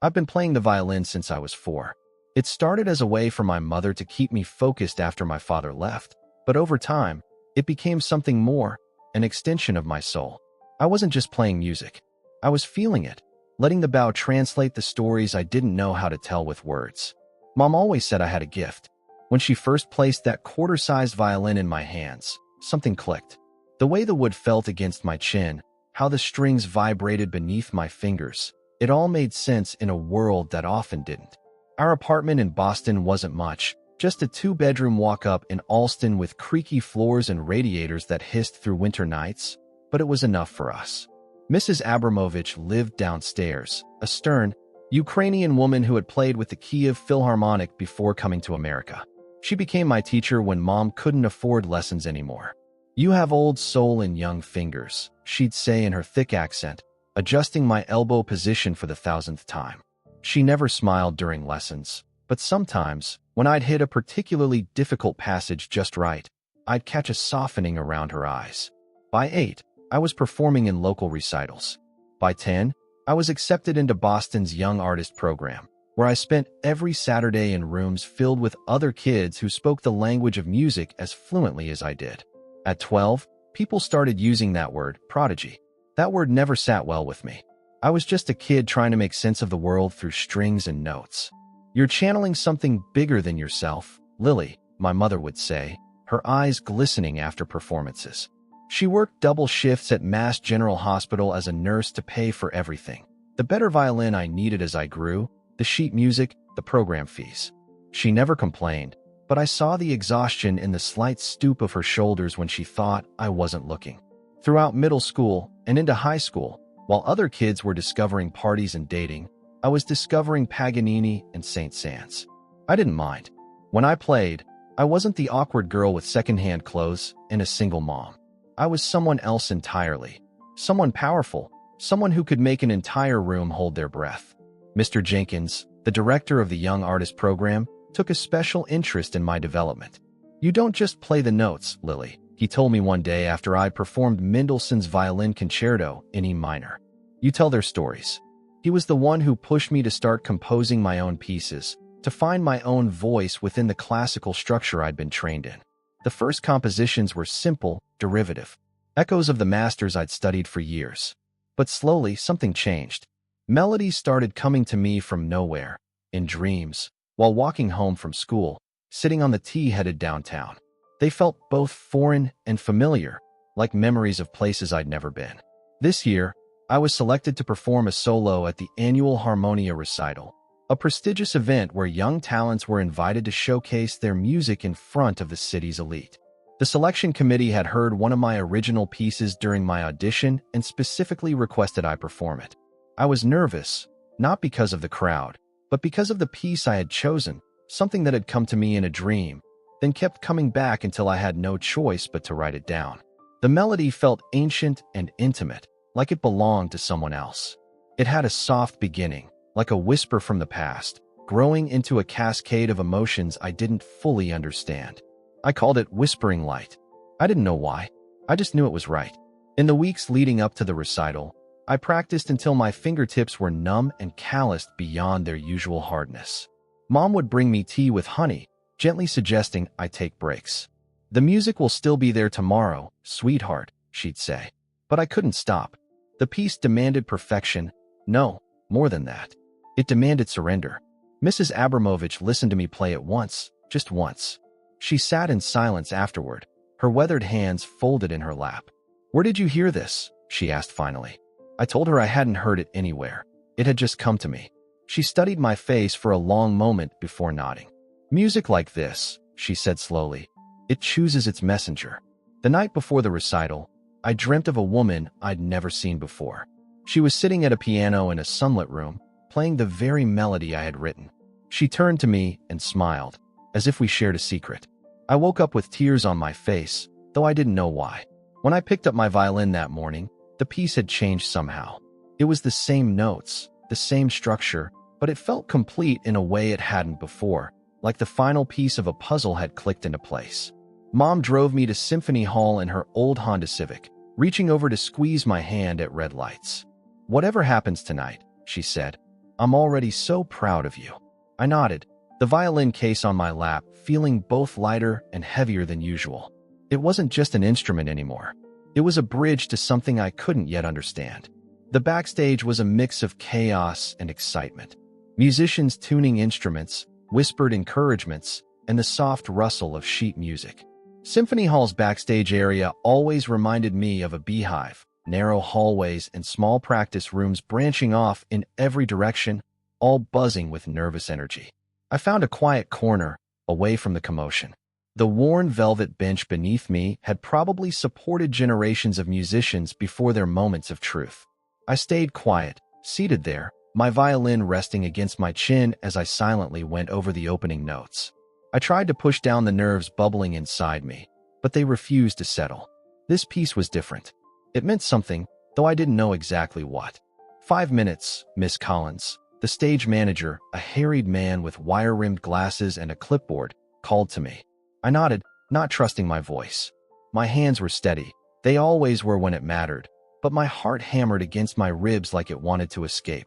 I've been playing the violin since I was 4. It started as a way for my mother to keep me focused after my father left, but over time, it became something more, an extension of my soul. I wasn't just playing music. I was feeling it, letting the bow translate the stories I didn't know how to tell with words. Mom always said I had a gift. When she first placed that quarter-sized violin in my hands, something clicked. The way the wood felt against my chin, how the strings vibrated beneath my fingers, it all made sense in a world that often didn't. Our apartment in Boston wasn't much, just a 2-bedroom walk-up in Allston with creaky floors and radiators that hissed through winter nights, but it was enough for us. Mrs. Abramovich lived downstairs, a stern, Ukrainian woman who had played with the Kiev Philharmonic before coming to America. She became my teacher when Mom couldn't afford lessons anymore. "You have old soul in young fingers," she'd say in her thick accent, adjusting my elbow position for the 1000th time. She never smiled during lessons, but sometimes, when I'd hit a particularly difficult passage just right, I'd catch a softening around her eyes. By 8, I was performing in local recitals. By 10, I was accepted into Boston's Young Artist program, where I spent every Saturday in rooms filled with other kids who spoke the language of music as fluently as I did. At 12, people started using that word, prodigy. That word never sat well with me. I was just a kid trying to make sense of the world through strings and notes. "You're channeling something bigger than yourself, Lily," my mother would say, her eyes glistening after performances. She worked double shifts at Mass General Hospital as a nurse to pay for everything. The better violin I needed as I grew, the sheet music, the program fees. She never complained, but I saw the exhaustion in the slight stoop of her shoulders when she thought I wasn't looking. Throughout middle school and into high school, while other kids were discovering parties and dating, I was discovering Paganini and St. Saëns. I didn't mind. When I played, I wasn't the awkward girl with secondhand clothes and a single mom. I was someone else entirely. Someone powerful. Someone who could make an entire room hold their breath. Mr. Jenkins, the director of the Young Artist program, took a special interest in my development. "You don't just play the notes, Lily," he told me one day after I'd performed Mendelssohn's Violin Concerto in E minor. "You tell their stories." He was the one who pushed me to start composing my own pieces, to find my own voice within the classical structure I'd been trained in. The first compositions were simple, derivative, echoes of the masters I'd studied for years. But slowly, something changed. Melodies started coming to me from nowhere, in dreams, while walking home from school, sitting on the T headed downtown. They felt both foreign and familiar, like memories of places I'd never been. This year, I was selected to perform a solo at the annual Harmonia Recital, a prestigious event where young talents were invited to showcase their music in front of the city's elite. The selection committee had heard one of my original pieces during my audition and specifically requested I perform it. I was nervous, not because of the crowd, but because of the piece I had chosen, something that had come to me in a dream, then kept coming back until I had no choice but to write it down. The melody felt ancient and intimate, like it belonged to someone else. It had a soft beginning, like a whisper from the past, growing into a cascade of emotions I didn't fully understand. I called it Whispering Light. I didn't know why. I just knew it was right. In the weeks leading up to the recital, I practiced until my fingertips were numb and calloused beyond their usual hardness. Mom would bring me tea with honey, gently suggesting I take breaks. "The music will still be there tomorrow, sweetheart," she'd say. But I couldn't stop. The piece demanded perfection. No, more than that. It demanded surrender. Mrs. Abramovich listened to me play it once, just once. She sat in silence afterward, her weathered hands folded in her lap. "Where did you hear this?" she asked finally. I told her I hadn't heard it anywhere. It had just come to me. She studied my face for a long moment before nodding. "Music like this," she said slowly, "it chooses its messenger." The night before the recital, I dreamt of a woman I'd never seen before. She was sitting at a piano in a sunlit room, playing the very melody I had written. She turned to me and smiled, as if we shared a secret. I woke up with tears on my face, though I didn't know why. When I picked up my violin that morning, the piece had changed somehow. It was the same notes, the same structure, but it felt complete in a way it hadn't before, like the final piece of a puzzle had clicked into place. Mom drove me to Symphony Hall in her old Honda Civic, reaching over to squeeze my hand at red lights. "Whatever happens tonight," she said, I'm already so proud of you. I nodded, the violin case on my lap, feeling both lighter and heavier than usual. It wasn't just an instrument anymore. It was a bridge to something I couldn't yet understand. The backstage was a mix of chaos and excitement. Musicians tuning instruments, whispered encouragements, and the soft rustle of sheet music. Symphony Hall's backstage area always reminded me of a beehive, narrow hallways and small practice rooms branching off in every direction, all buzzing with nervous energy. I found a quiet corner, away from the commotion. The worn velvet bench beneath me had probably supported generations of musicians before their moments of truth. I stayed quiet, seated there, my violin resting against my chin as I silently went over the opening notes. I tried to push down the nerves bubbling inside me, but they refused to settle. This piece was different. It meant something, though I didn't know exactly what. 5 minutes, Miss Collins. The stage manager, a harried man with wire-rimmed glasses and a clipboard, called to me. I nodded, not trusting my voice. My hands were steady. They always were when it mattered, but my heart hammered against my ribs like it wanted to escape.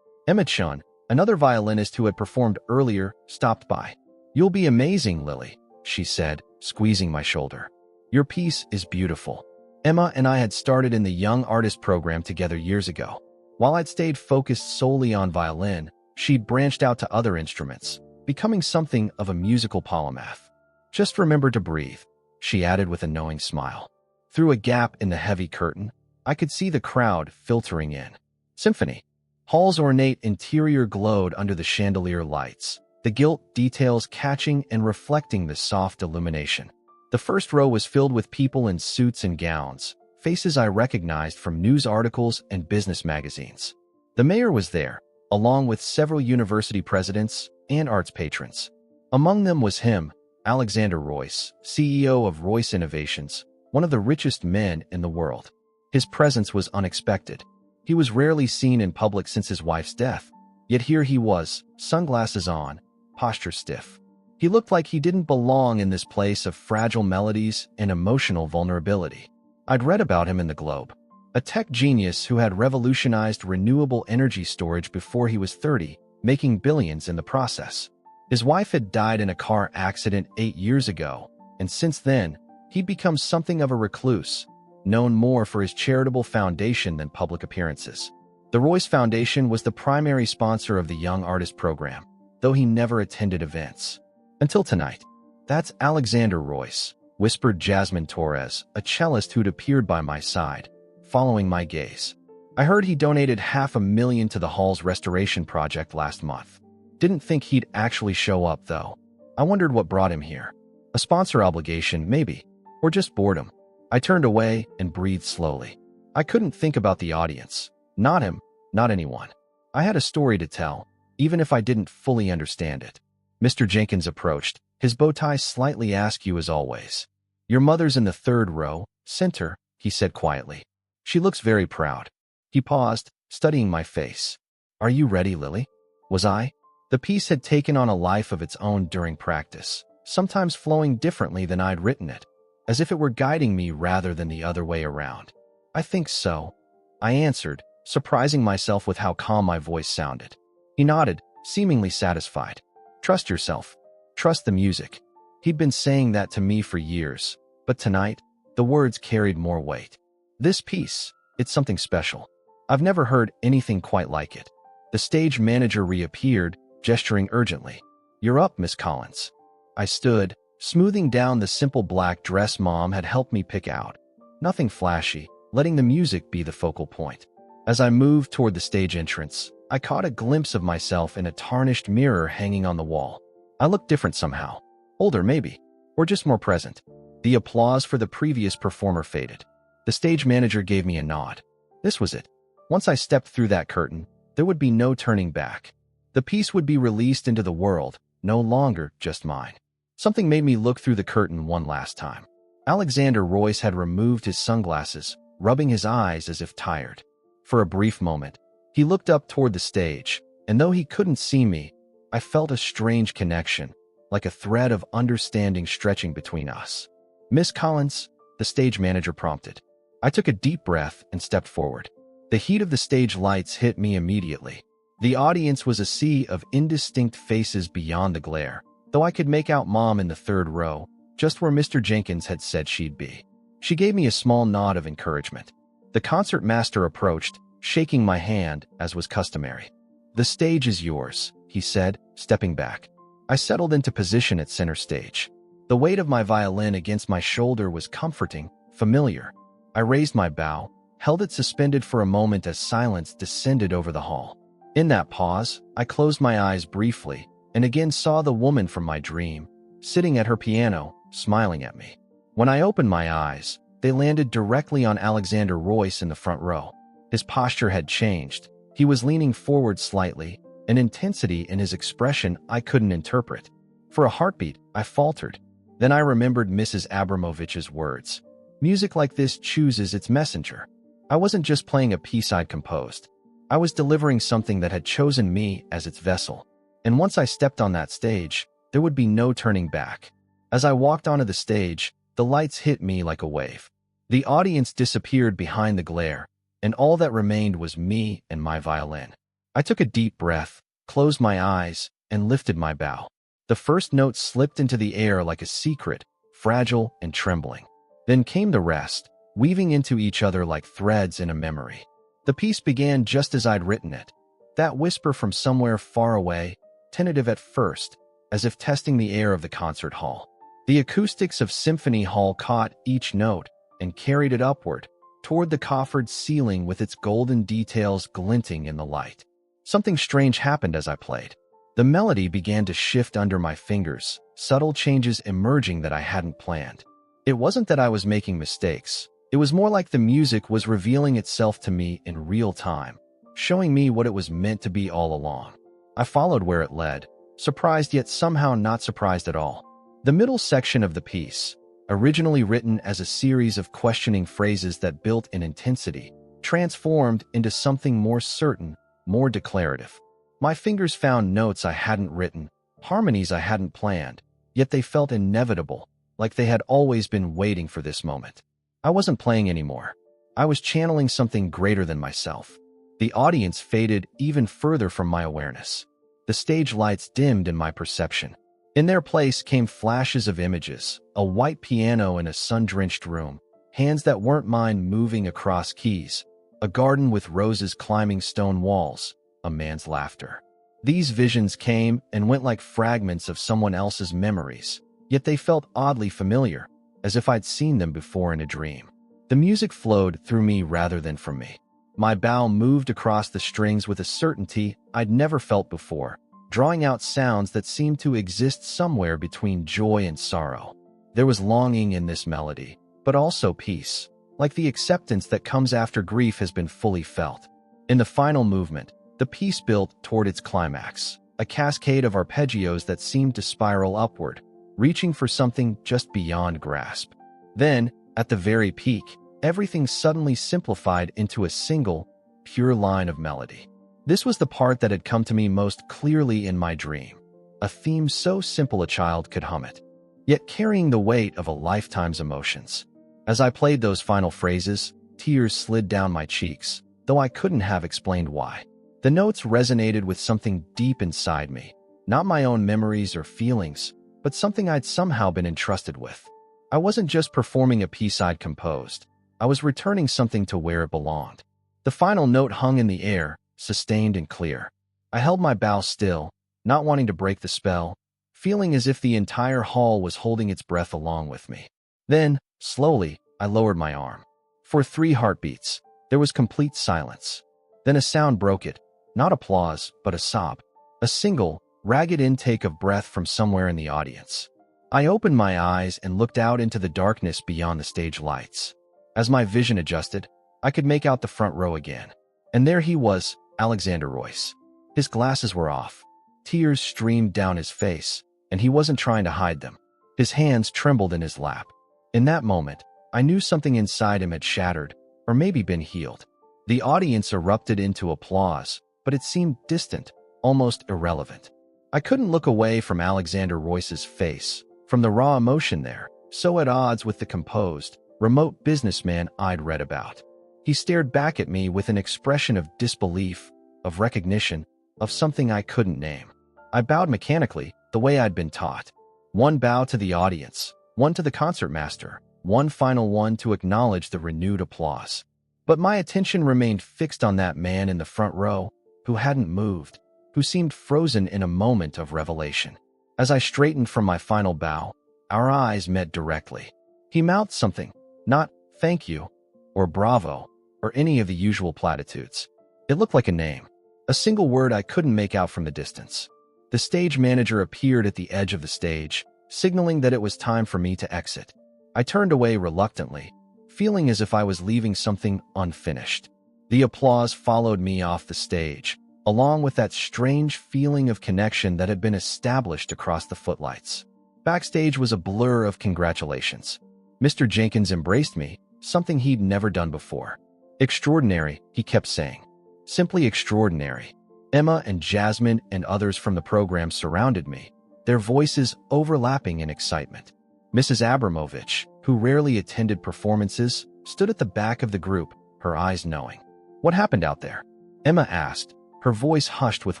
Emma Chun, another violinist who had performed earlier, stopped by. "You'll be amazing, Lily," she said, squeezing my shoulder. "Your piece is beautiful." Emma and I had started in the Young Artist program together years ago. While I'd stayed focused solely on violin, she'd branched out to other instruments, becoming something of a musical polymath. "Just remember to breathe," she added with a knowing smile. Through a gap in the heavy curtain, I could see the crowd filtering in. Symphony Hall's ornate interior glowed under the chandelier lights, the gilt details catching and reflecting the soft illumination. The first row was filled with people in suits and gowns, faces I recognized from news articles and business magazines. The mayor was there, along with several university presidents and arts patrons. Among them was him, Alexander Royce, CEO of Royce Innovations, one of the richest men in the world. His presence was unexpected. He was rarely seen in public since his wife's death, yet here he was, sunglasses on, posture stiff. He looked like he didn't belong in this place of fragile melodies and emotional vulnerability. I'd read about him in the Globe, a tech genius who had revolutionized renewable energy storage before he was 30, making billions in the process. His wife had died in a car accident 8 years ago, and since then, he'd become something of a recluse, known more for his charitable foundation than public appearances. The Royce Foundation was the primary sponsor of the Young Artist program, though he never attended events. Until tonight. "That's Alexander Royce," whispered Jasmine Torres, a cellist who'd appeared by my side, following my gaze. "I heard he donated $500,000 to the hall's restoration project last month. Didn't think he'd actually show up, though. I wondered what brought him here. A sponsor obligation, maybe, or just boredom." I turned away and breathed slowly. I couldn't think about the audience. Not him, not anyone. I had a story to tell, even if I didn't fully understand it. Mr. Jenkins approached, his bow tie slightly askew as always. "Your mother's in the 3rd row, center," he said quietly. "She looks very proud." He paused, studying my face. "Are you ready, Lily?" Was I? The piece had taken on a life of its own during practice, sometimes flowing differently than I'd written it, as if it were guiding me rather than the other way around. "I think so," I answered, surprising myself with how calm my voice sounded. He nodded, seemingly satisfied. "Trust yourself. Trust the music." He'd been saying that to me for years, but tonight, the words carried more weight. This piece, it's something special. I've never heard anything quite like it. The stage manager reappeared, gesturing urgently. "You're up, Miss Collins." I stood, smoothing down the simple black dress Mom had helped me pick out. Nothing flashy, letting the music be the focal point. As I moved toward the stage entrance, I caught a glimpse of myself in a tarnished mirror hanging on the wall. I looked different somehow. Older, maybe, or just more present. The applause for the previous performer faded. The stage manager gave me a nod. This was it. Once I stepped through that curtain, there would be no turning back. The piece would be released into the world, no longer just mine. Something made me look through the curtain one last time. Alexander Royce had removed his sunglasses, rubbing his eyes as if tired. For a brief moment, he looked up toward the stage, and though he couldn't see me, I felt a strange connection, like a thread of understanding stretching between us. "Miss Collins," the stage manager prompted. I took a deep breath and stepped forward. The heat of the stage lights hit me immediately. The audience was a sea of indistinct faces beyond the glare, though I could make out Mom in the third row, just where Mr. Jenkins had said she'd be. She gave me a small nod of encouragement. The concert master approached, shaking my hand, as was customary. "The stage is yours," he said, stepping back. I settled into position at center stage. The weight of my violin against my shoulder was comforting, familiar. I raised my bow, held it suspended for a moment as silence descended over the hall. In that pause, I closed my eyes briefly and again saw the woman from my dream, sitting at her piano, smiling at me. When I opened my eyes, they landed directly on Alexander Royce in the front row. His posture had changed. He was leaning forward slightly, an intensity in his expression I couldn't interpret. For a heartbeat, I faltered. Then I remembered Mrs. Abramovich's words. Music like this chooses its messenger. I wasn't just playing a piece I'd composed. I was delivering something that had chosen me as its vessel. And once I stepped on that stage, there would be no turning back. As I walked onto the stage, the lights hit me like a wave. The audience disappeared behind the glare, and all that remained was me and my violin. I took a deep breath, closed my eyes, and lifted my bow. The first note slipped into the air like a secret, fragile and trembling. Then came the rest, weaving into each other like threads in a memory. The piece began just as I'd written it. That whisper from somewhere far away, tentative at first, as if testing the air of the concert hall. The acoustics of Symphony Hall caught each note and carried it upward, toward the coffered ceiling with its golden details glinting in the light. Something strange happened as I played. The melody began to shift under my fingers, subtle changes emerging that I hadn't planned. It wasn't that I was making mistakes. It was more like the music was revealing itself to me in real time, showing me what it was meant to be all along. I followed where it led, surprised yet somehow not surprised at all. The middle section of the piece, originally written as a series of questioning phrases that built in intensity, transformed into something more certain, more declarative. My fingers found notes I hadn't written, harmonies I hadn't planned, yet they felt inevitable, like they had always been waiting for this moment. I wasn't playing anymore. I was channeling something greater than myself. The audience faded even further from my awareness. The stage lights dimmed in my perception. In their place came flashes of images, a white piano in a sun-drenched room, hands that weren't mine moving across keys, a garden with roses climbing stone walls, a man's laughter. These visions came and went like fragments of someone else's memories, yet they felt oddly familiar, as if I'd seen them before in a dream. The music flowed through me rather than from me. My bow moved across the strings with a certainty I'd never felt before, drawing out sounds that seemed to exist somewhere between joy and sorrow. There was longing in this melody, but also peace, like the acceptance that comes after grief has been fully felt. In the final movement, the piece built toward its climax, a cascade of arpeggios that seemed to spiral upward, reaching for something just beyond grasp. Then, at the very peak, everything suddenly simplified into a single, pure line of melody. This was the part that had come to me most clearly in my dream, a theme so simple a child could hum it, yet carrying the weight of a lifetime's emotions. As I played those final phrases, tears slid down my cheeks, though I couldn't have explained why. The notes resonated with something deep inside me, not my own memories or feelings, but something I'd somehow been entrusted with. I wasn't just performing a piece I'd composed. I was returning something to where it belonged. The final note hung in the air, sustained and clear. I held my bow still, not wanting to break the spell, feeling as if the entire hall was holding its breath along with me. Then, slowly, I lowered my arm. For 3 heartbeats, there was complete silence. Then a sound broke it, not applause, but a sob. A single, ragged intake of breath from somewhere in the audience. I opened my eyes and looked out into the darkness beyond the stage lights. As my vision adjusted, I could make out the front row again. And there he was, Alexander Royce. His glasses were off. Tears streamed down his face, and he wasn't trying to hide them. His hands trembled in his lap. In that moment, I knew something inside him had shattered, or maybe been healed. The audience erupted into applause, but it seemed distant, almost irrelevant. I couldn't look away from Alexander Royce's face, from the raw emotion there, so at odds with the composed, remote businessman I'd read about. He stared back at me with an expression of disbelief, of recognition, of something I couldn't name. I bowed mechanically, the way I'd been taught. One bow to the audience, one to the concertmaster, one final one to acknowledge the renewed applause. But my attention remained fixed on that man in the front row, who hadn't moved, who seemed frozen in a moment of revelation. As I straightened from my final bow, our eyes met directly. He mouthed something, not "thank you," or "bravo," or any of the usual platitudes. It looked like a name, a single word I couldn't make out from the distance. The stage manager appeared at the edge of the stage, signaling that it was time for me to exit. I turned away reluctantly, feeling as if I was leaving something unfinished. The applause followed me off the stage, along with that strange feeling of connection that had been established across the footlights. Backstage was a blur of congratulations. Mr. Jenkins embraced me, something he'd never done before. "Extraordinary," he kept saying. "Simply extraordinary." Emma and Jasmine and others from the program surrounded me, their voices overlapping in excitement. Mrs. Abramovich, who rarely attended performances, stood at the back of the group, her eyes knowing. "What happened out there?" Emma asked, her voice hushed with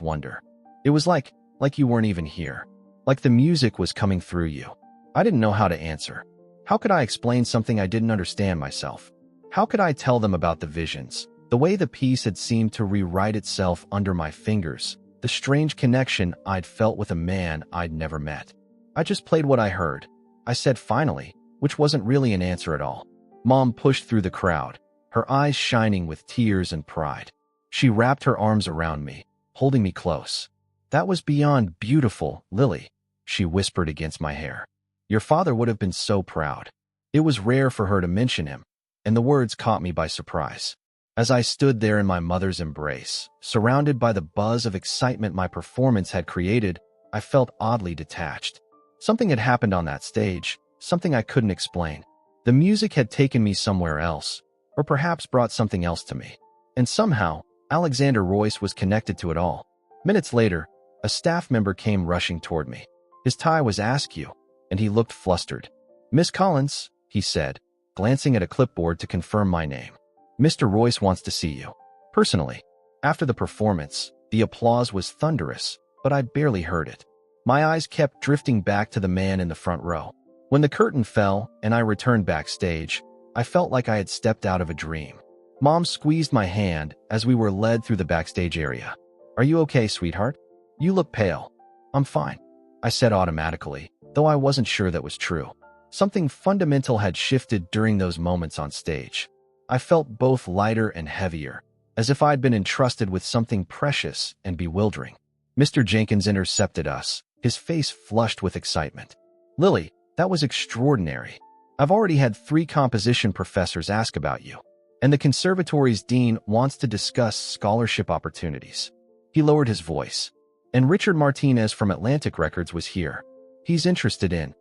wonder. "It was like you weren't even here. Like the music was coming through you." I didn't know how to answer. How could I explain something I didn't understand myself? How could I tell them about the visions, the way the piece had seemed to rewrite itself under my fingers, the strange connection I'd felt with a man I'd never met? I just played what I heard. I said finally, which wasn't really an answer at all. Mom pushed through the crowd, her eyes shining with tears and pride. She wrapped her arms around me, holding me close. "That was beyond beautiful, Lily," she whispered against my hair. "Your father would have been so proud." It was rare for her to mention him, and the words caught me by surprise. As I stood there in my mother's embrace, surrounded by the buzz of excitement my performance had created, I felt oddly detached. Something had happened on that stage, something I couldn't explain. The music had taken me somewhere else, or perhaps brought something else to me. And somehow, Alexander Royce was connected to it all. Minutes later, a staff member came rushing toward me. His tie was askew, and he looked flustered. "Miss Collins," he said, glancing at a clipboard to confirm my name. "Mr. Royce wants to see you. Personally." After the performance, the applause was thunderous, but I barely heard it. My eyes kept drifting back to the man in the front row. When the curtain fell and I returned backstage, I felt like I had stepped out of a dream. Mom squeezed my hand as we were led through the backstage area. "Are you okay, sweetheart? You look pale." "I'm fine," I said automatically, though I wasn't sure that was true. Something fundamental had shifted during those moments on stage. I felt both lighter and heavier, as if I'd been entrusted with something precious and bewildering. Mr. Jenkins intercepted us, his face flushed with excitement. "Lily, that was extraordinary. I've already had 3 composition professors ask about you, and the conservatory's dean wants to discuss scholarship opportunities." He lowered his voice. "And Richard Martinez from Atlantic Records was here. He's interested in—"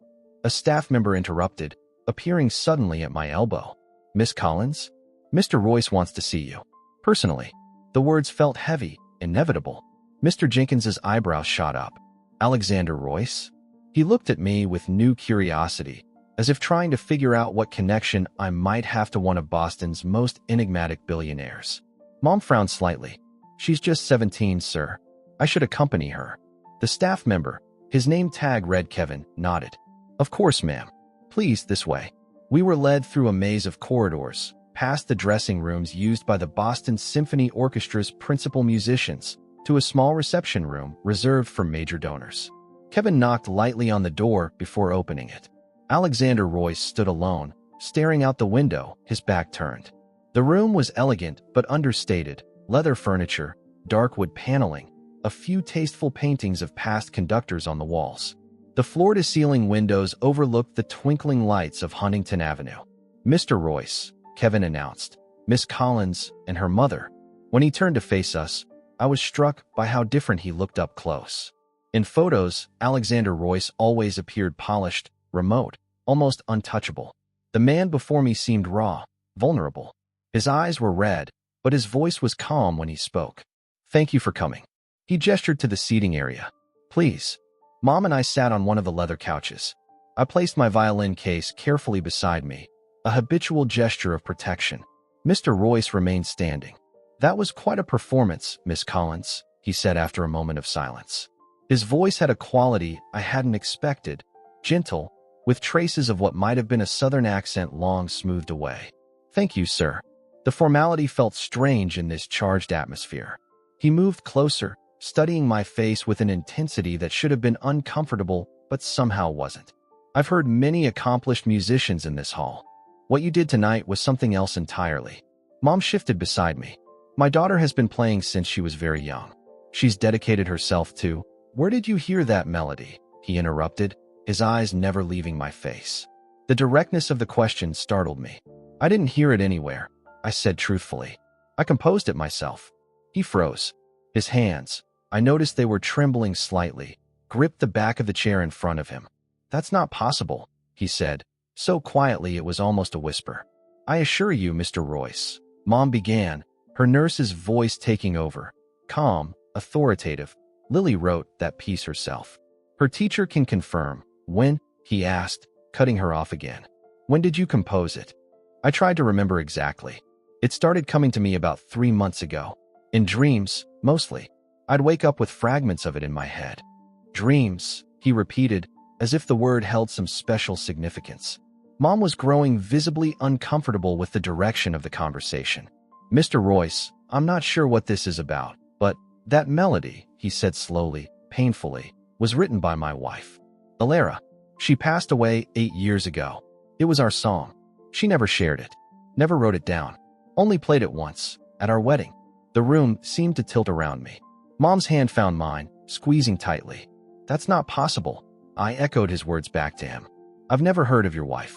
A staff member interrupted, appearing suddenly at my elbow. "Miss Collins? Mr. Royce wants to see you. Personally." The words felt heavy, inevitable. Mr. Jenkins's eyebrows shot up. "Alexander Royce?" He looked at me with new curiosity, as if trying to figure out what connection I might have to one of Boston's most enigmatic billionaires. Mom frowned slightly. "She's just 17, sir. I should accompany her." The staff member, his name tag read Kevin, nodded. "Of course, ma'am. Please, this way." We were led through a maze of corridors, past the dressing rooms used by the Boston Symphony Orchestra's principal musicians, to a small reception room reserved for major donors. Kevin knocked lightly on the door before opening it. Alexander Royce stood alone, staring out the window, his back turned. The room was elegant but understated, leather furniture, dark wood paneling, a few tasteful paintings of past conductors on the walls. The floor-to-ceiling windows overlooked the twinkling lights of Huntington Avenue. "Mr. Royce," Kevin announced, "Miss Collins, and her mother." When he turned to face us, I was struck by how different he looked up close. In photos, Alexander Royce always appeared polished, remote, almost untouchable. The man before me seemed raw, vulnerable. His eyes were red, but his voice was calm when he spoke. "Thank you for coming." He gestured to the seating area. "Please." Mom and I sat on one of the leather couches. I placed my violin case carefully beside me, a habitual gesture of protection. Mr. Royce remained standing. "That was quite a performance, Miss Collins," he he said after a moment of silence. His voice had a quality I hadn't expected, gentle, with traces of what might have been a southern accent long smoothed away. Thank you, sir. The formality felt strange in this charged atmosphere. He moved closer, studying my face with an intensity that should have been uncomfortable but somehow wasn't. I've heard many accomplished musicians in this hall. What you did tonight was something else entirely. Mom shifted beside me. My daughter has been playing since she was very young. She's dedicated herself to— Where did you hear that melody? He interrupted, his eyes never leaving my face. The directness of the question startled me. I didn't hear it anywhere, I said truthfully. I composed it myself. He froze. His hands, I noticed they were trembling slightly, gripped the back of the chair in front of him. That's not possible, he said, so quietly it was almost a whisper. I assure you, Mr. Royce, Mom began, her nurse's voice taking over. Calm, authoritative. Lily wrote that piece herself. Her teacher can confirm. When? He asked, cutting her off again. When did you compose it? I tried to remember exactly. It started coming to me about 3 months ago. In dreams, mostly. I'd wake up with fragments of it in my head. Dreams, he repeated, as if the word held some special significance. Mom was growing visibly uncomfortable with the direction of the conversation. Mr. Royce, I'm not sure what this is about, but that melody, he said slowly, painfully, was written by my wife, Alara. She passed away 8 years ago. It was our song. She never shared it, never wrote it down, only played it once, at our wedding. The room seemed to tilt around me. Mom's hand found mine, squeezing tightly. That's not possible. I echoed his words back to him. I've never heard of your wife.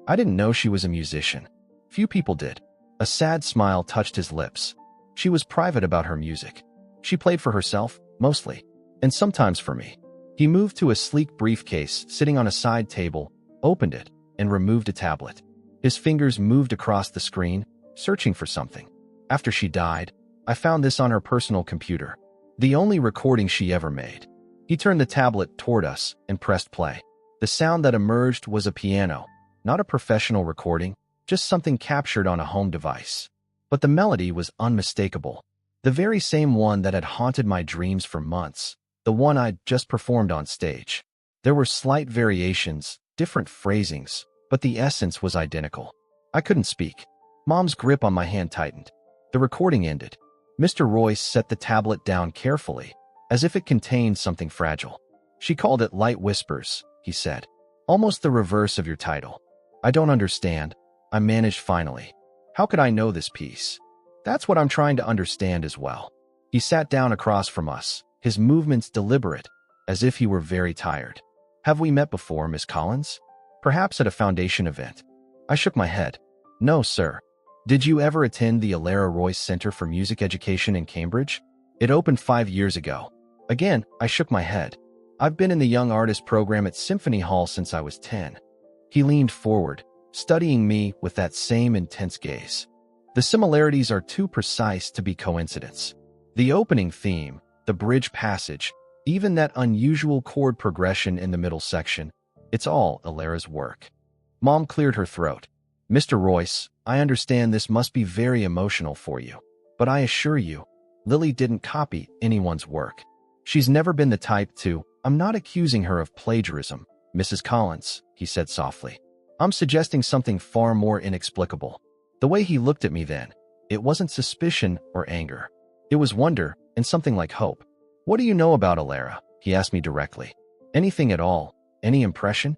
I didn't know she was a musician. Few people did. A sad smile touched his lips. She was private about her music. She played for herself, mostly, and sometimes for me. He moved to a sleek briefcase sitting on a side table, opened it, and removed a tablet. His fingers moved across the screen, searching for something. After she died, I found this on her personal computer. The only recording she ever made. He turned the tablet toward us and pressed play. The sound that emerged was a piano, not a professional recording, just something captured on a home device. But the melody was unmistakable. The very same one that had haunted my dreams for months, the one I'd just performed on stage. There were slight variations, different phrasings, but the essence was identical. I couldn't speak. Mom's grip on my hand tightened. The recording ended. Mr. Royce set the tablet down carefully, as if it contained something fragile. She called it Light Whispers, he said. Almost the reverse of your title. I don't understand, I managed finally. How could I know this piece? That's what I'm trying to understand as well. He sat down across from us, his movements deliberate, as if he were very tired. Have we met before, Miss Collins? Perhaps at a foundation event. I shook my head. No, sir. Did you ever attend the Alara Royce Center for Music Education in Cambridge? It opened 5 years ago. Again, I shook my head. I've been in the Young Artist program at Symphony Hall since I was 10. He leaned forward, studying me with that same intense gaze. The similarities are too precise to be coincidence. The opening theme, the bridge passage, even that unusual chord progression in the middle section, it's all Alara's work. Mom cleared her throat. Mr. Royce, I understand this must be very emotional for you, but I assure you, Lily didn't copy anyone's work. She's never been the type to— I'm not accusing her of plagiarism, Mrs. Collins, he said softly. I'm suggesting something far more inexplicable. The way he looked at me then, it wasn't suspicion or anger. It was wonder and something like hope. What do you know about Alara? He asked me directly. Anything at all? Any impression?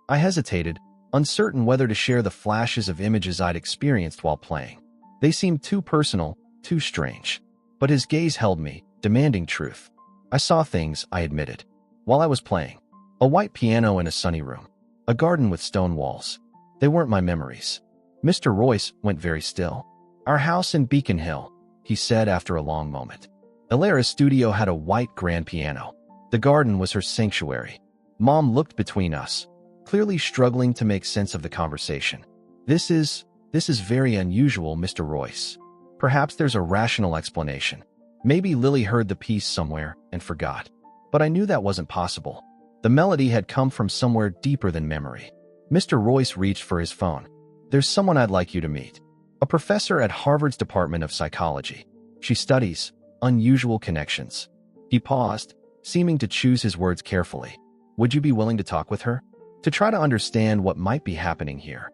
I hesitated, uncertain whether to share the flashes of images I'd experienced while playing. They seemed too personal, too strange. But his gaze held me, demanding truth. I saw things, I admitted. While I was playing. A white piano in a sunny room. A garden with stone walls. They weren't my memories. Mr. Royce went very still. Our house in Beacon Hill, he said after a long moment. Alara's studio had a white grand piano. The garden was her sanctuary. Mom looked between us, clearly struggling to make sense of the conversation. This is very unusual, Mr. Royce. Perhaps there's a rational explanation. Maybe Lily heard the piece somewhere and forgot. But I knew that wasn't possible. The melody had come from somewhere deeper than memory. Mr. Royce reached for his phone. There's someone I'd like you to meet. A professor at Harvard's Department of Psychology. She studies unusual connections. He paused, seeming to choose his words carefully. Would you be willing to talk with her? To try to understand what might be happening here.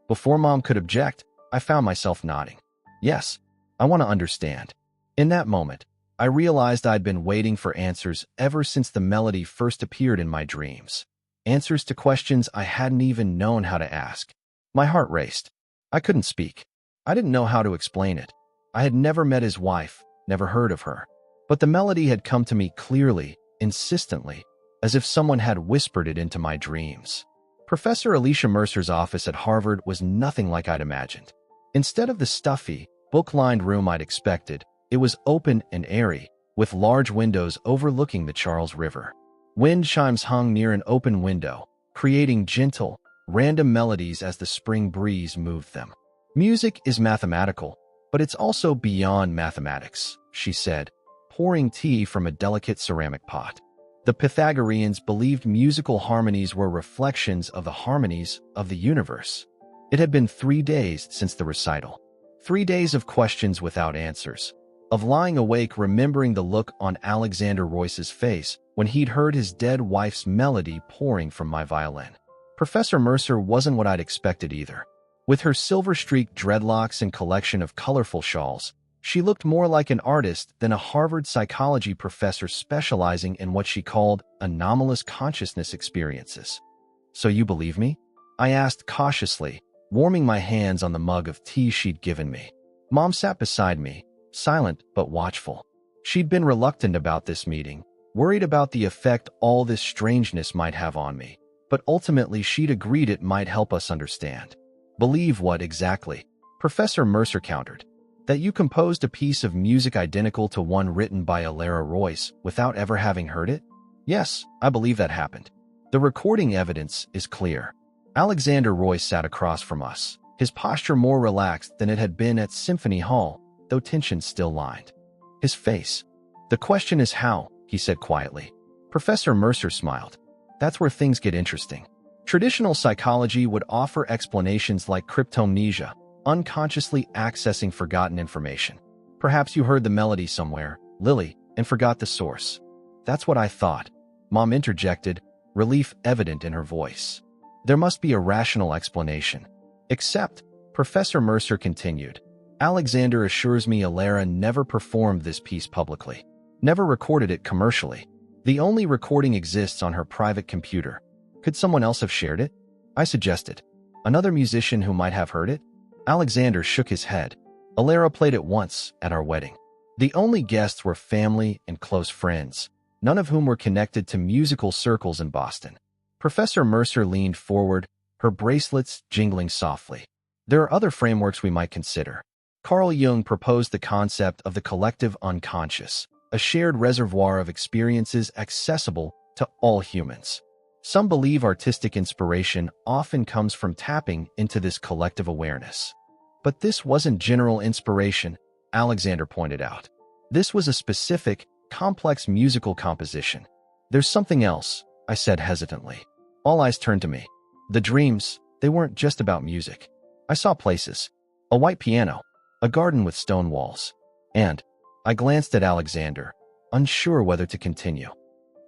Before Mom could object, I found myself nodding. Yes, I want to understand. In that moment, I realized I'd been waiting for answers ever since the melody first appeared in my dreams. Answers to questions I hadn't even known how to ask. My heart raced. I couldn't speak. I didn't know how to explain it. I had never met his wife, never heard of her. But the melody had come to me clearly, insistently, as if someone had whispered it into my dreams. Professor Alicia Mercer's office at Harvard was nothing like I'd imagined. Instead of the stuffy, book-lined room I'd expected, it was open and airy, with large windows overlooking the Charles River. Wind chimes hung near an open window, creating gentle, random melodies as the spring breeze moved them. Music is mathematical, but it's also beyond mathematics, she said, pouring tea from a delicate ceramic pot. The Pythagoreans believed musical harmonies were reflections of the harmonies of the universe. It had been 3 days since the recital. 3 days of questions without answers, of lying awake remembering the look on Alexander Royce's face when he'd heard his dead wife's melody pouring from my violin. Professor Mercer wasn't what I'd expected either. With her silver-streaked dreadlocks and collection of colorful shawls, she looked more like an artist than a Harvard psychology professor specializing in what she called anomalous consciousness experiences. So you believe me? I asked cautiously, warming my hands on the mug of tea she'd given me. Mom sat beside me, silent but watchful. She'd been reluctant about this meeting, worried about the effect all this strangeness might have on me, but ultimately she'd agreed it might help us understand. Believe what exactly? Professor Mercer countered. That you composed a piece of music identical to one written by Alara Royce without ever having heard it? Yes, I believe that happened. The recording evidence is clear. Alexander Royce sat across from us, his posture more relaxed than it had been at Symphony Hall, though tension still lined his face. The question is how, he said quietly. Professor Mercer smiled. That's where things get interesting. Traditional psychology would offer explanations like cryptomnesia, unconsciously accessing forgotten information. Perhaps you heard the melody somewhere, Lily, and forgot the source. That's what I thought. Mom interjected, relief evident in her voice. There must be a rational explanation. Except, Professor Mercer continued, Alexander assures me Alara never performed this piece publicly, never recorded it commercially. The only recording exists on her private computer. Could someone else have shared it? I suggested. Another musician who might have heard it? Alexander shook his head. Alara played it once at our wedding. The only guests were family and close friends, none of whom were connected to musical circles in Boston. Professor Mercer leaned forward, her bracelets jingling softly. There are other frameworks we might consider. Carl Jung proposed the concept of the collective unconscious, a shared reservoir of experiences accessible to all humans. Some believe artistic inspiration often comes from tapping into this collective awareness. But this wasn't general inspiration, Alexander pointed out. This was a specific, complex musical composition. There's something else, I said hesitantly. All eyes turned to me. The dreams, they weren't just about music. I saw places. A white piano, a garden with stone walls. And I glanced at Alexander, unsure whether to continue.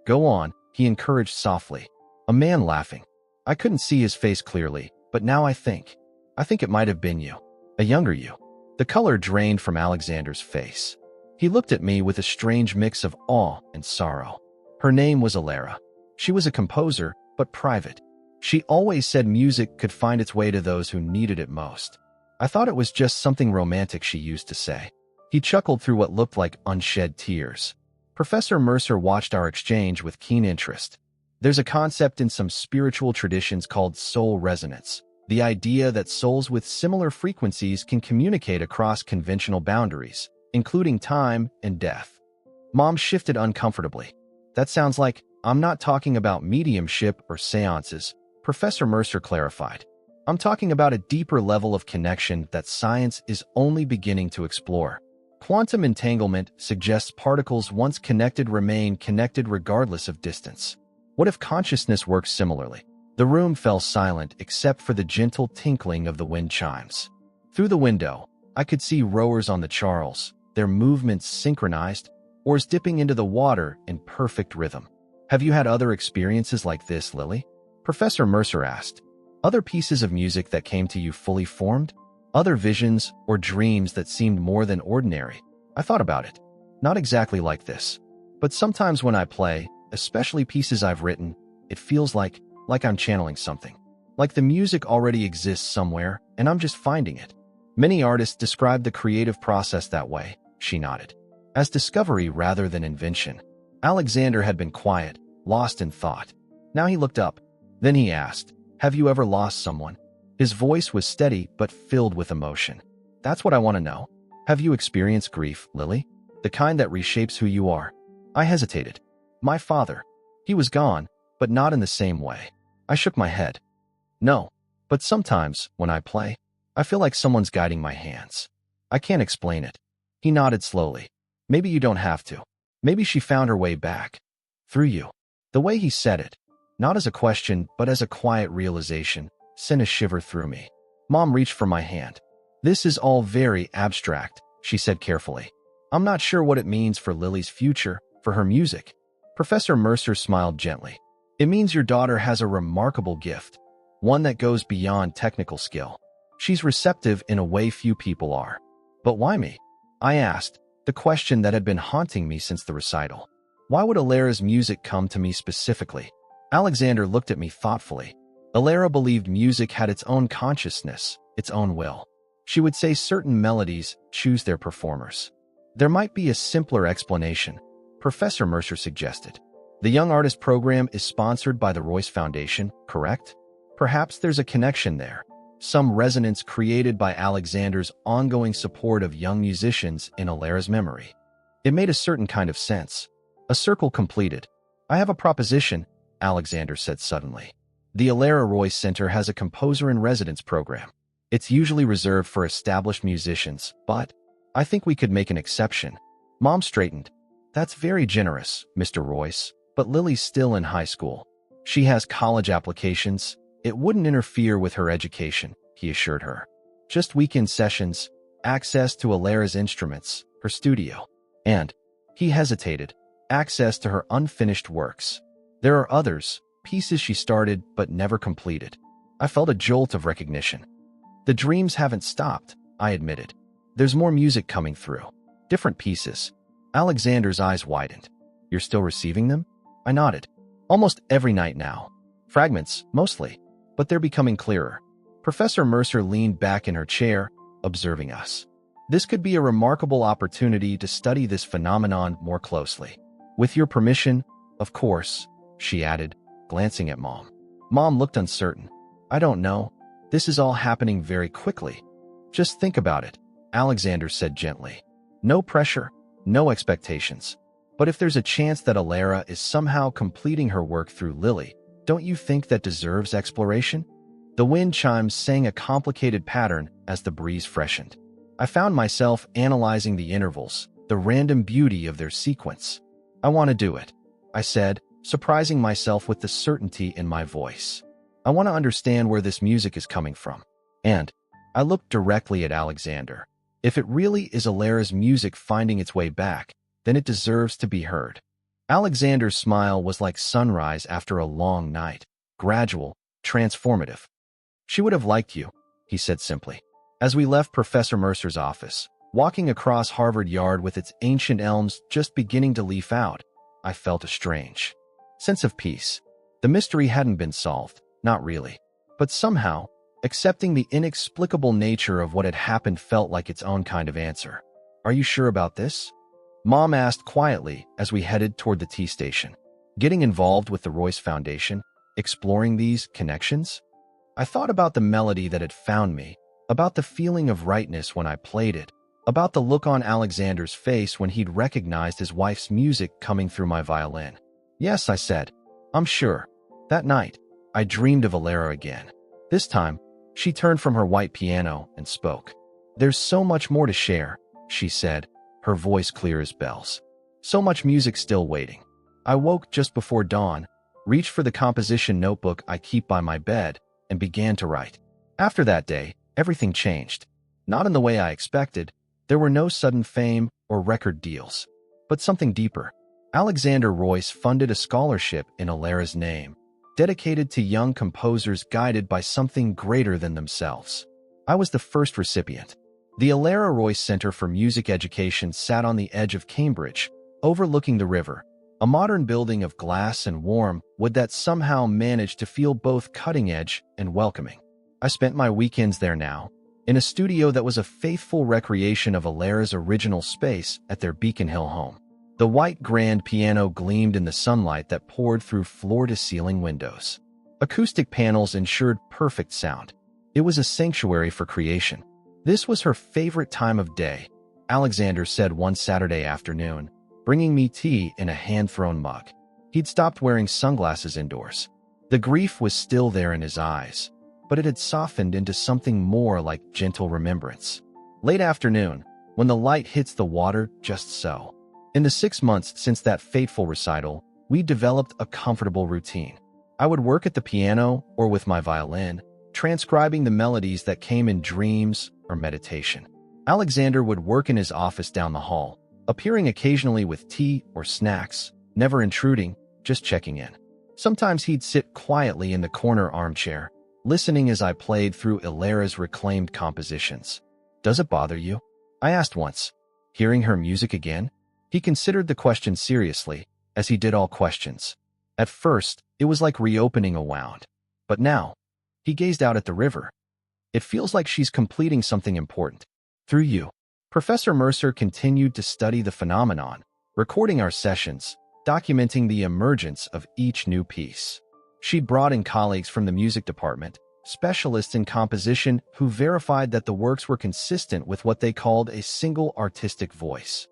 Go on, he encouraged softly. A man laughing. I couldn't see his face clearly, but now I think it might have been you. A younger you. The color drained from Alexander's face. He looked at me with a strange mix of awe and sorrow. Her name was Alara. She was a composer, but private. She always said music could find its way to those who needed it most. I thought it was just something romantic she used to say. He chuckled through what looked like unshed tears. Professor Mercer watched our exchange with keen interest. There's a concept in some spiritual traditions called soul resonance, the idea that souls with similar frequencies can communicate across conventional boundaries, including time and death. Mom shifted uncomfortably. That sounds like, I'm not talking about mediumship or seances, Professor Mercer clarified. I'm talking about a deeper level of connection that science is only beginning to explore. Quantum entanglement suggests particles once connected remain connected regardless of distance. What if consciousness works similarly? The room fell silent except for the gentle tinkling of the wind chimes. Through the window, I could see rowers on the Charles, their movements synchronized, or is dipping into the water in perfect rhythm. Have you had other experiences like this, Lily? Professor Mercer asked. Other pieces of music that came to you fully formed? Other visions or dreams that seemed more than ordinary? I thought about it. Not exactly like this. But sometimes when I play, especially pieces I've written, it feels like I'm channeling something. Like the music already exists somewhere, and I'm just finding it. Many artists describe the creative process that way, she nodded. As discovery rather than invention. Alexander had been quiet, lost in thought. Now he looked up. Then he asked, "Have you ever lost someone?" His voice was steady but filled with emotion. That's what I want to know. Have you experienced grief, Lily? The kind that reshapes who you are? I hesitated. My father. He was gone, but not in the same way. I shook my head. No, but sometimes, when I play, I feel like someone's guiding my hands. I can't explain it. He nodded slowly. Maybe you don't have to. Maybe she found her way back. Through you. The way he said it, not as a question, but as a quiet realization, sent a shiver through me. Mom reached for my hand. This is all very abstract, she said carefully. I'm not sure what it means for Lily's future, for her music. Professor Mercer smiled gently. It means your daughter has a remarkable gift, one that goes beyond technical skill. She's receptive in a way few people are. But why me? I asked, the question that had been haunting me since the recital. Why would Alara's music come to me specifically? Alexander looked at me thoughtfully. Alara believed music had its own consciousness, its own will. She would say certain melodies choose their performers. There might be a simpler explanation, Professor Mercer suggested. The Young Artist Program is sponsored by the Royce Foundation, correct? Perhaps there's a connection there. Some resonance created by Alexander's ongoing support of young musicians in Alara's memory. It made a certain kind of sense. A circle completed. I have a proposition, Alexander said suddenly. The Alara Royce Center has a composer-in-residence program. It's usually reserved for established musicians, but I think we could make an exception. Mom straightened. That's very generous, Mr. Royce, but Lily's still in high school. She has college applications. It wouldn't interfere with her education, he assured her. Just weekend sessions, access to Alara's instruments, her studio, and, he hesitated, access to her unfinished works. There are others, pieces she started but never completed. I felt a jolt of recognition. The dreams haven't stopped, I admitted. There's more music coming through. Different pieces. Alexander's eyes widened. You're still receiving them? I nodded. Almost every night now. Fragments, mostly. But they're becoming clearer. Professor Mercer leaned back in her chair, observing us. This could be a remarkable opportunity to study this phenomenon more closely. With your permission, of course, she added, glancing at Mom. Mom looked uncertain. I don't know. This is all happening very quickly. Just think about it, Alexander said gently. No pressure, no expectations. But if there's a chance that Alara is somehow completing her work through Lily, don't you think that deserves exploration? The wind chimes sang a complicated pattern as the breeze freshened. I found myself analyzing the intervals, the random beauty of their sequence. I want to do it, I said, surprising myself with the certainty in my voice. I want to understand where this music is coming from. And I looked directly at Alexander. If it really is Alara's music finding its way back, then it deserves to be heard. Alexander's smile was like sunrise after a long night, gradual, transformative. She would have liked you, he said simply. As we left Professor Mercer's office, walking across Harvard Yard with its ancient elms just beginning to leaf out, I felt a strange sense of peace. The mystery hadn't been solved, not really. But somehow, accepting the inexplicable nature of what had happened felt like its own kind of answer. Are you sure about this? Mom asked quietly as we headed toward the tea station. Getting involved with the Royce Foundation, exploring these connections? I thought about the melody that had found me, about the feeling of rightness when I played it, about the look on Alexander's face when he'd recognized his wife's music coming through my violin. Yes, I said. I'm sure. That night, I dreamed of Alara again. This time, she turned from her white piano and spoke. There's so much more to share, she said, her voice clear as bells. So much music still waiting. I woke just before dawn, reached for the composition notebook I keep by my bed, and began to write. After that day, everything changed. Not in the way I expected. There were no sudden fame or record deals. but something deeper. Alexander Royce funded a scholarship in Alara's name, dedicated to young composers guided by something greater than themselves. I was the first recipient. The Alara Royce Center for Music Education sat on the edge of Cambridge, overlooking the river, a modern building of glass and warm wood that somehow managed to feel both cutting-edge and welcoming. I spent my weekends there now, in a studio that was a faithful recreation of Alara's original space at their Beacon Hill home. The white grand piano gleamed in the sunlight that poured through floor-to-ceiling windows. Acoustic panels ensured perfect sound. It was a sanctuary for creation. This was her favorite time of day, Alexander said one Saturday afternoon, bringing me tea in a hand-thrown mug. He'd stopped wearing sunglasses indoors. The grief was still there in his eyes, but it had softened into something more like gentle remembrance. Late afternoon, when the light hits the water just so. In the 6 months since that fateful recital, we developed a comfortable routine. I would work at the piano or with my violin, transcribing the melodies that came in dreams or meditation. Alexander would work in his office down the hall, appearing occasionally with tea or snacks, never intruding, just checking in. Sometimes he'd sit quietly in the corner armchair, listening as I played through Alara's reclaimed compositions. "Does it bother you?" I asked once, hearing her music again. He considered the question seriously, as he did all questions. At first, it was like reopening a wound. But now, he gazed out at the river. "It feels like she's completing something important. Through you." Professor Mercer continued to study the phenomenon, recording our sessions, documenting the emergence of each new piece. She brought in colleagues from the music department, specialists in composition who verified that the works were consistent with what they called a single artistic voice.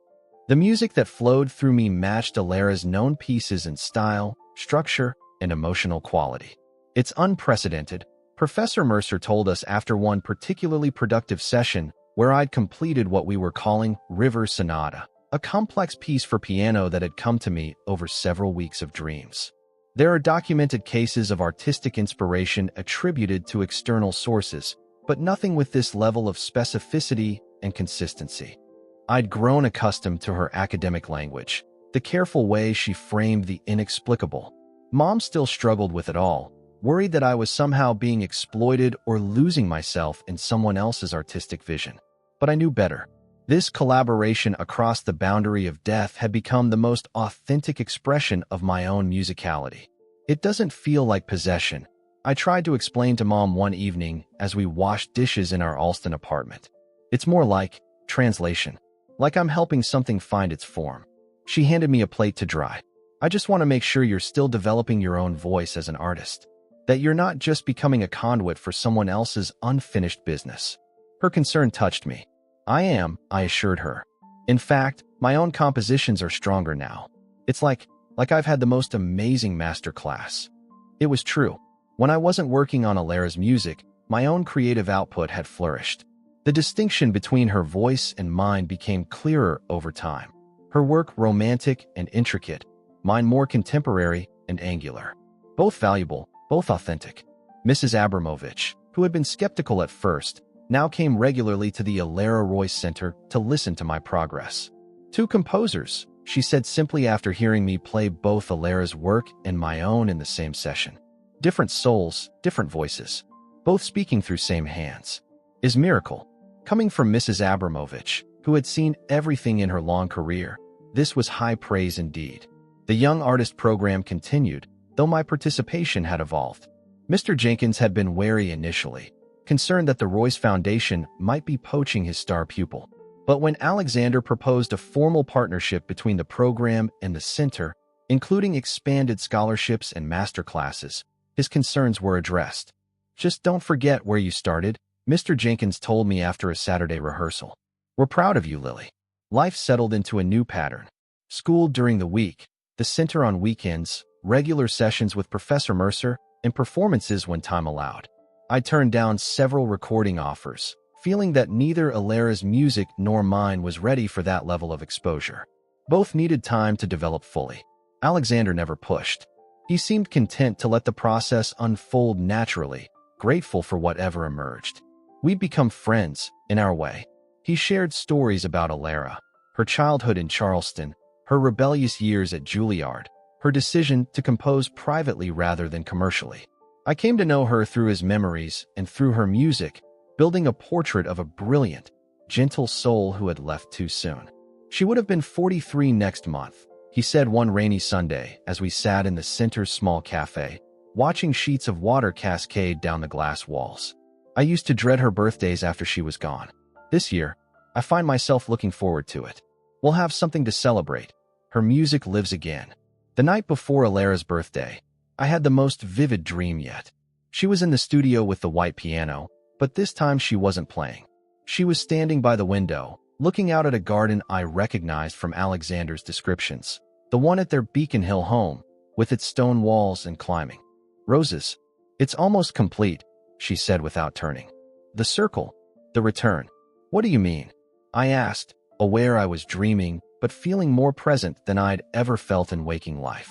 The music that flowed through me matched Alara's known pieces in style, structure, and emotional quality. "It's unprecedented," Professor Mercer told us after one particularly productive session where I'd completed what we were calling River Sonata, a complex piece for piano that had come to me over several weeks of dreams. There are documented cases of artistic inspiration attributed to external sources, but nothing with this level of specificity and consistency. I'd grown accustomed to her academic language, the careful way she framed the inexplicable. Mom still struggled with it all, worried that I was somehow being exploited or losing myself in someone else's artistic vision. But I knew better. This collaboration across the boundary of death had become the most authentic expression of my own musicality. "It doesn't feel like possession," I tried to explain to Mom one evening as we washed dishes in our Alston apartment. "It's more like translation. Like I'm helping something find its form." She handed me a plate to dry. "I just want to make sure you're still developing your own voice as an artist. That you're not just becoming a conduit for someone else's unfinished business." Her concern touched me. "I am," I assured her. "In fact, my own compositions are stronger now. It's like I've had the most amazing master class." It was true. When I wasn't working on Alara's music, my own creative output had flourished. The distinction between her voice and mine became clearer over time. Her work romantic and intricate, mine more contemporary and angular. Both valuable, both authentic. Mrs. Abramovich, who had been skeptical at first, now came regularly to the Alara Royce Center to listen to my progress. "Two composers," she said simply after hearing me play both Alara's work and my own in the same session. "Different souls, different voices, both speaking through same hands. Is miracle." Coming from Mrs. Abramovich, who had seen everything in her long career, this was high praise indeed. The Young Artist program continued, though my participation had evolved. Mr. Jenkins had been wary initially, concerned that the Royce Foundation might be poaching his star pupil. But when Alexander proposed a formal partnership between the program and the center, including expanded scholarships and master classes, his concerns were addressed. "Just don't forget where you started," Mr. Jenkins told me after a Saturday rehearsal. "We're proud of you, Lily." Life settled into a new pattern. School during the week, the center on weekends, regular sessions with Professor Mercer, and performances when time allowed. I turned down several recording offers, feeling that neither Alara's music nor mine was ready for that level of exposure. Both needed time to develop fully. Alexander never pushed. He seemed content to let the process unfold naturally, grateful for whatever emerged. We'd become friends, in our way. He shared stories about Alara, her childhood in Charleston, her rebellious years at Juilliard, her decision to compose privately rather than commercially. I came to know her through his memories and through her music, building a portrait of a brilliant, gentle soul who had left too soon. She would have been 43 next month, he said one rainy Sunday as we sat in the center's small cafe, watching sheets of water cascade down the glass walls. I used to dread her birthdays after she was gone. This year, I find myself looking forward to it. We'll have something to celebrate. Her music lives again. The night before Alara's birthday, I had the most vivid dream yet. She was in the studio with the white piano, but this time she wasn't playing. She was standing by the window, looking out at a garden I recognized from Alexander's descriptions, the one at their Beacon Hill home, with its stone walls and climbing roses. It's almost complete, she said without turning. The circle, the return. What do you mean? I asked, aware I was dreaming, but feeling more present than I'd ever felt in waking life.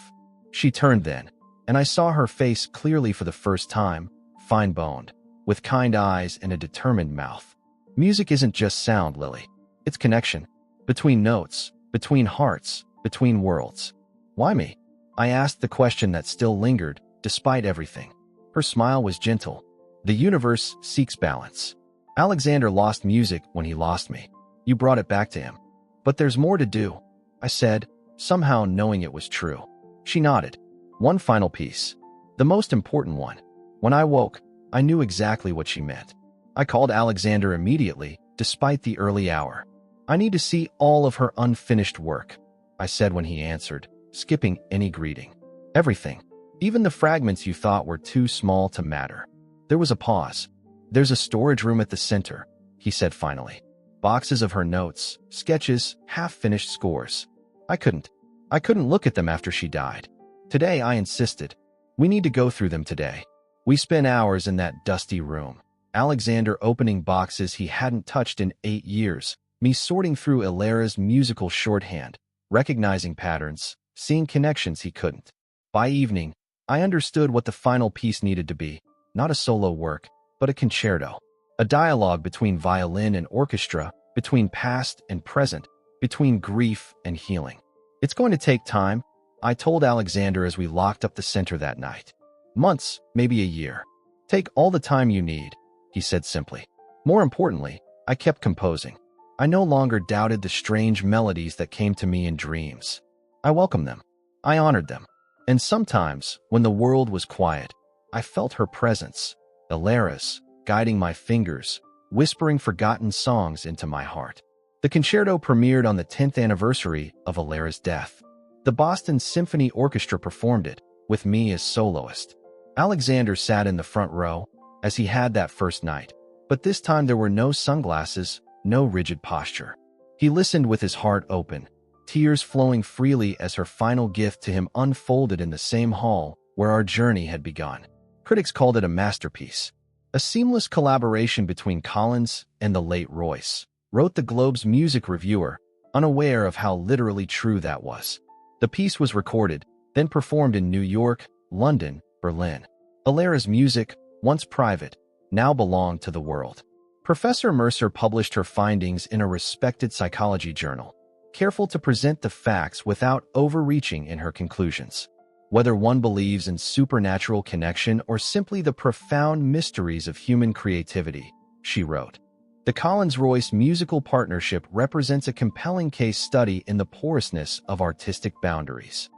She turned then, and I saw her face clearly for the first time, fine-boned, with kind eyes and a determined mouth. Music isn't just sound, Lily. It's connection. Between notes, between hearts, between worlds. Why me? I asked the question that still lingered, despite everything. Her smile was gentle. The universe seeks balance. Alexander lost music when he lost me. You brought it back to him. But there's more to do, I said, somehow knowing it was true. She nodded. One final piece. The most important one. When I woke, I knew exactly what she meant. I called Alexander immediately, despite the early hour. I need to see all of her unfinished work, I said when he answered, skipping any greeting. Everything. Even the fragments you thought were too small to matter. There was a pause. There's a storage room at the center, he said finally. Boxes of her notes, sketches, half-finished scores. I couldn't look at them after she died. Today I insisted. We need to go through them today. We spent hours in that dusty room. Alexander opening boxes he hadn't touched in 8 years, me sorting through Alara's musical shorthand, recognizing patterns, seeing connections he couldn't. By evening, I understood what the final piece needed to be, not a solo work, but a concerto. A dialogue between violin and orchestra, between past and present, between grief and healing. It's going to take time, I told Alexander as we locked up the center that night. Months, maybe a year. Take all the time you need, he said simply. More importantly, I kept composing. I no longer doubted the strange melodies that came to me in dreams. I welcomed them. I honored them. And sometimes, when the world was quiet, I felt her presence, Alara's, guiding my fingers, whispering forgotten songs into my heart. The concerto premiered on the 10th anniversary of Alara's death. The Boston Symphony Orchestra performed it, with me as soloist. Alexander sat in the front row, as he had that first night, but this time there were no sunglasses, no rigid posture. He listened with his heart open, tears flowing freely as her final gift to him unfolded in the same hall where our journey had begun. Critics called it a masterpiece. A seamless collaboration between Collins and the late Royce, wrote the Globe's music reviewer, unaware of how literally true that was. The piece was recorded, then performed in New York, London, Berlin. Alara's music, once private, now belonged to the world. Professor Mercer published her findings in a respected psychology journal, careful to present the facts without overreaching in her conclusions. Whether one believes in supernatural connection or simply the profound mysteries of human creativity, she wrote, the Collins-Royce musical partnership represents a compelling case study in the porousness of artistic boundaries.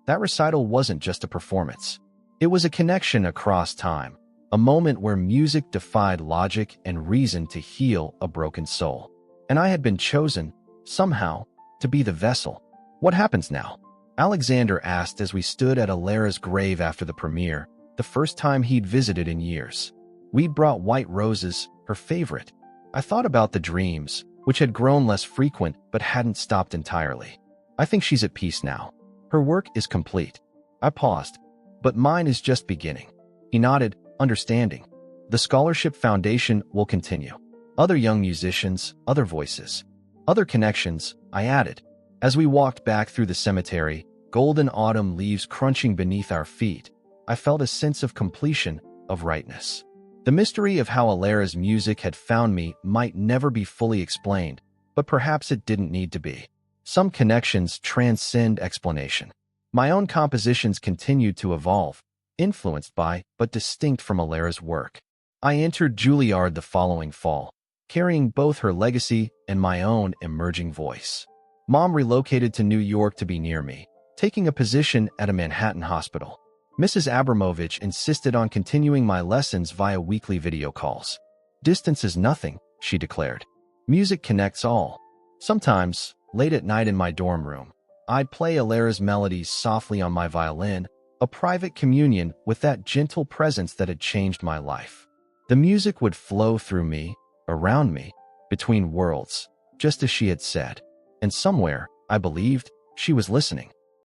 That recital wasn't just a performance. It was a connection across time, a moment where music defied logic and reason to heal a broken soul. And I had been chosen, somehow, to be the vessel. What happens now? Alexander asked as we stood at Alara's grave after the premiere, the first time he'd visited in years. We'd brought white roses, her favorite. I thought about the dreams, which had grown less frequent but hadn't stopped entirely. I think she's at peace now. Her work is complete. I paused. But mine is just beginning. He nodded, understanding. The Scholarship Foundation will continue. Other young musicians, other voices, other connections, I added. As we walked back through the cemetery, golden autumn leaves crunching beneath our feet, I felt a sense of completion, of rightness. The mystery of how Alara's music had found me might never be fully explained, but perhaps it didn't need to be. Some connections transcend explanation. My own compositions continued to evolve, influenced by, but distinct from Alara's work. I entered Juilliard the following fall, carrying both her legacy and my own emerging voice. Mom relocated to New York to be near me, taking a position at a Manhattan hospital. Mrs. Abramovich insisted on continuing my lessons via weekly video calls. "Distance is nothing," she declared. "Music connects all." Sometimes, late at night in my dorm room, I'd play Alara's melodies softly on my violin, a private communion with that gentle presence that had changed my life. The music would flow through me, around me, between worlds, just as she had said. And somewhere, I believed, she was listening.